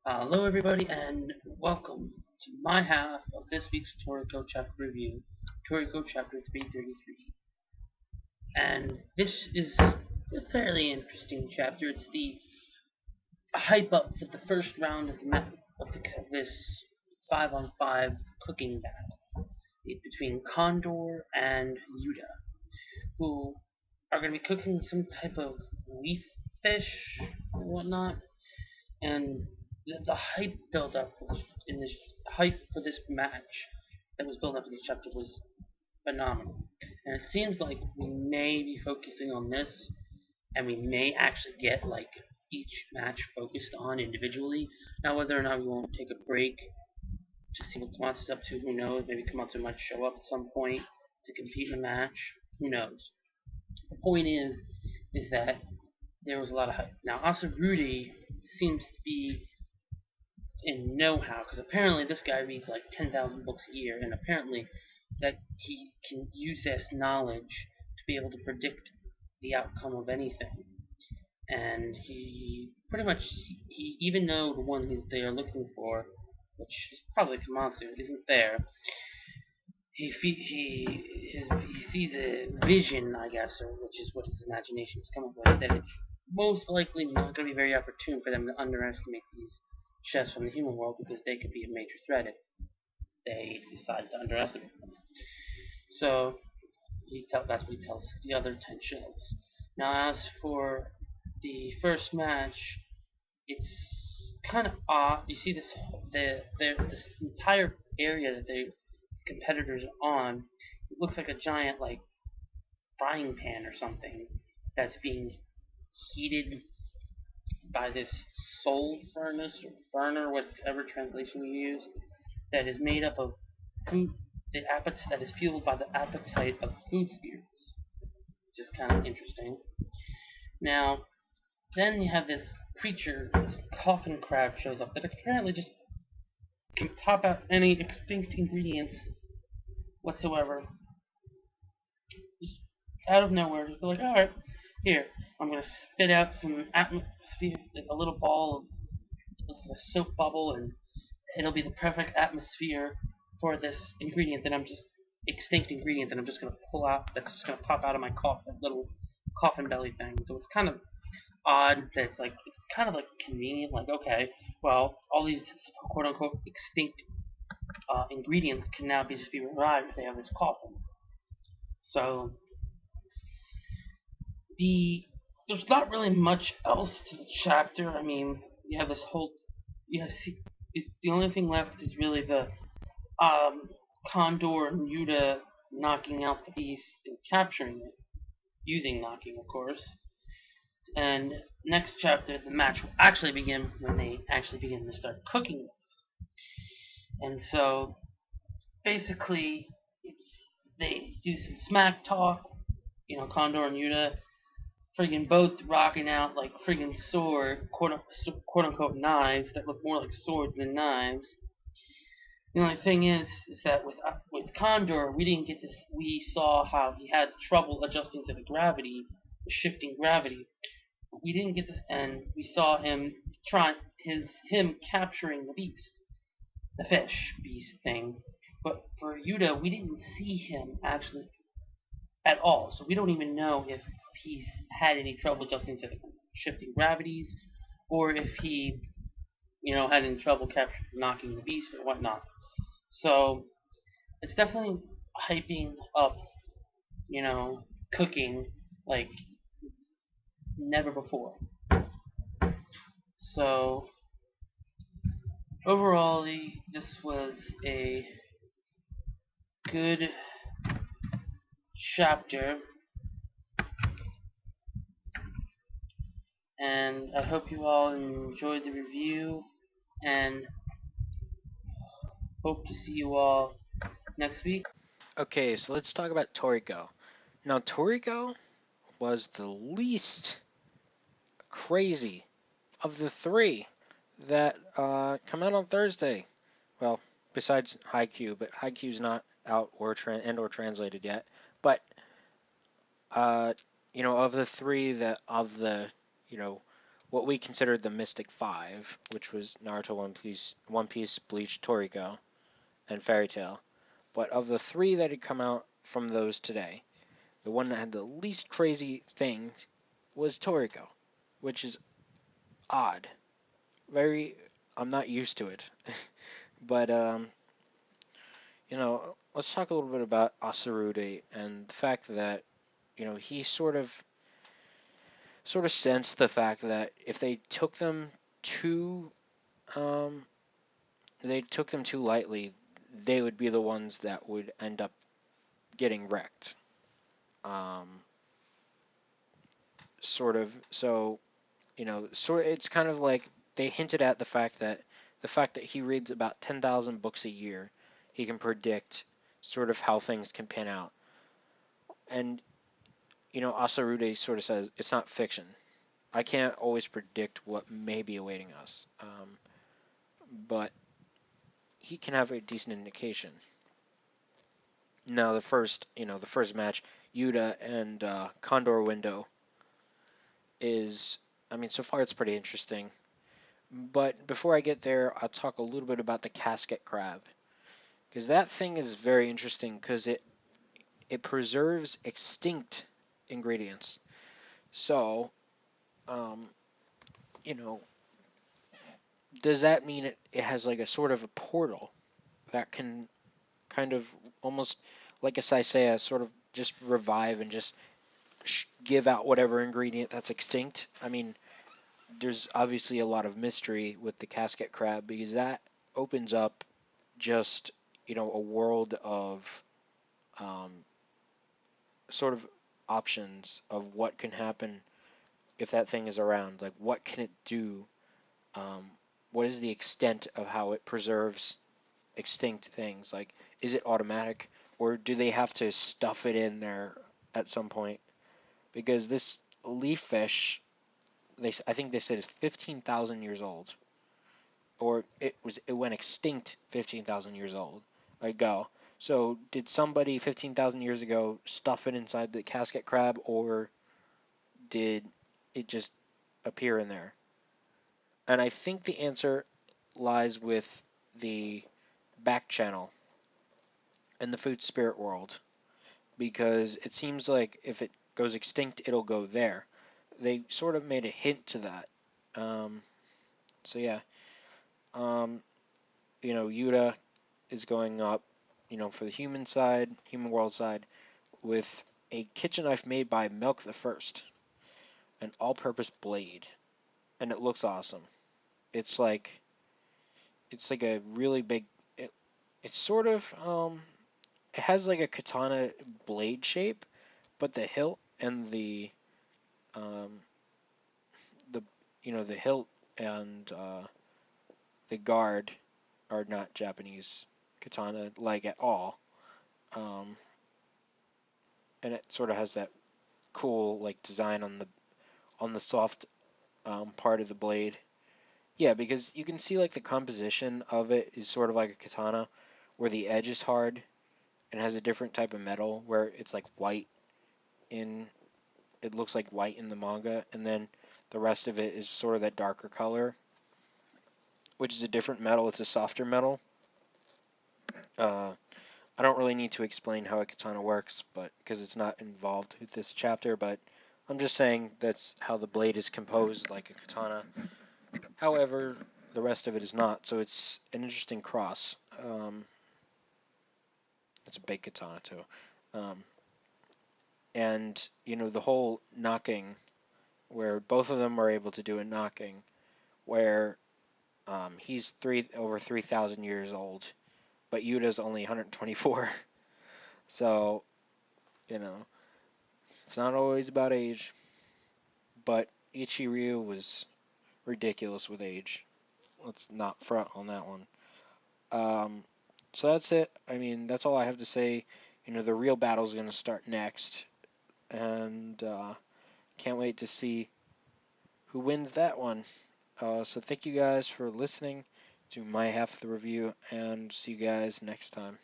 Hello everybody and welcome to my half of this week's Toriko chapter review, Toriko chapter 333. And this is a fairly interesting chapter. It's the hype up for the first round of this 5-on-5 cooking battle between Condor and Yuta, who are going to be cooking some type of leaf fish or whatnot. And the hype build up in this hype for this match that was built up in this chapter was phenomenal. And it seems like we may be focusing on this, and we may actually get like each match focused on individually. Now, whether or not we won't take a break to see what Komatsu's up to, who knows? Maybe Komatsu might show up at some point to compete in a match. Who knows? The point is that there was a lot of hype. Now, Asarudi seems to be in know-how, because apparently this guy reads like 10,000 books a year, and apparently that he can use this knowledge to be able to predict the outcome of anything. And he pretty much, he even though the one they are looking for, which is probably Komatsu, isn't there, he sees a vision, I guess, or which is what his imagination is coming with, that it's most likely not going to be very opportune for them to underestimate these chefs from the human world, because they could be a major threat if they decide to underestimate them. So that's what he tells the other 10 shells. Now, as for the first match, it's kind of odd. You see this entire area that the competitors are on. It looks like a giant like frying pan or something that's being heated by this soul furnace or burner, whatever translation you use, that is made up of food, that is fueled by the appetite of food spirits, which is kind of interesting. Now, then you have this creature, this coffin crab shows up that apparently just can pop out any extinct ingredients whatsoever, just out of nowhere. Just be like, all right, here, I'm gonna spit out some atmosphere, a little ball of looks like a soap bubble, and it'll be the perfect atmosphere for this ingredient that I'm just extinct ingredient that I'm just gonna pull out. That's just gonna pop out of my coffin, little coffin belly thing. So it's kind of odd that it's kind of like convenient. Like, okay, well, all these quote unquote extinct ingredients can now just be revived if they have this coffin. So there's not really much else to the chapter. I mean, you have this whole the only thing left is really the Condor and Yuta knocking out the beast and capturing it, using knocking, of course. And next chapter, the match will actually begin when they actually begin to start cooking this. And so, basically, they do some smack talk. Condor and Yuta friggin' both rocking out like friggin' quote unquote knives that look more like swords than knives. The only thing is that with Condor, we didn't get this. We saw how he had trouble adjusting to the gravity, the shifting gravity. We didn't get this, and we saw him capturing the beast, the fish beast thing. But for Yuta, we didn't see him actually at all, so we don't even know if he's had any trouble adjusting to the shifting gravities, or if he, had any trouble knocking the beast or whatnot. So it's definitely hyping up, cooking like never before. So overall, this was a good chapter, and I hope you all enjoyed the review, and hope to see you all next week. Okay, so let's talk about Toriko. Now, Toriko was the least crazy of the three that come out on Thursday. Well, besides Haikyuu, but Haikyuu's not out or translated yet. But of the three what we consider the Mystic Five, which was Naruto, One Piece, Bleach, Toriko, and Fairy Tail. But of the three that had come out from those today, the one that had the least crazy thing was Toriko, which is odd. Very, I'm not used to it. But let's talk a little bit about Asarude and the fact that he sort of sensed the fact that if too um, they took them too lightly, they would be the ones that would end up getting wrecked. Um, sort of. So it's kind of like they hinted at the fact that he reads about 10,000 books a year, he can predict sort of how things can pan out. And Asarude sort of says it's not fiction. I can't always predict what may be awaiting us, but he can have a decent indication. Now the first match, Yuta and Condor Window is, I mean, so far it's pretty interesting. But before I get there, I'll talk a little bit about the casket crab, because that thing is very interesting because it preserves extinct ingredients. So, um, you know, does that mean it has like a sort of a portal that can kind of almost like a Saiseiya sort of just revive and just give out whatever ingredient that's extinct? I mean, there's obviously a lot of mystery with the casket crab because that opens up just a world of um, sort of options of what can happen if that thing is around. Like, what can it do? Um, what is the extent of how it preserves extinct things? Like, is it automatic, or do they have to stuff it in there at some point? Because this leaf fish, I think they said is 15,000 years old, or it went extinct 15,000 years old ago. So did somebody 15,000 years ago stuff it inside the casket crab, or did it just appear in there? And I think the answer lies with the back channel and the food spirit world, because it seems like if it goes extinct, it'll go there. They sort of made a hint to that. Um, so yeah, um, Yuta is going up, for the human world side, with a kitchen knife made by Milk the First, an all-purpose blade, and it looks awesome. It's like a really big. It's sort of it has like a katana blade shape, but the hilt and um, the hilt and the guard are not Japanese katana like at all. Um, and it sort of has that cool like design on the soft part of the blade. Yeah, because you can see like the composition of it is sort of like a katana, where the edge is hard and has a different type of metal, where it's like white in it looks like white in the manga, and then the rest of it is sort of that darker color, which is a different metal. It's a softer metal. Uh, I don't really need to explain how a katana works, but because it's not involved with this chapter, but I'm just saying that's how the blade is composed, like a katana. However, the rest of it is not, so it's an interesting cross. It's a big katana too, um, and the whole knocking, where both of them are able to do a knocking, where he's over 3,000 years old, but Yuta's only 124. So it's not always about age, but Ichiryu was ridiculous with age. Let's not front on that one. Um, so that's it. I mean, that's all I have to say. The real battle is going to start next, and can't wait to see who wins that one. So thank you guys for listening to my half of the review, and see you guys next time.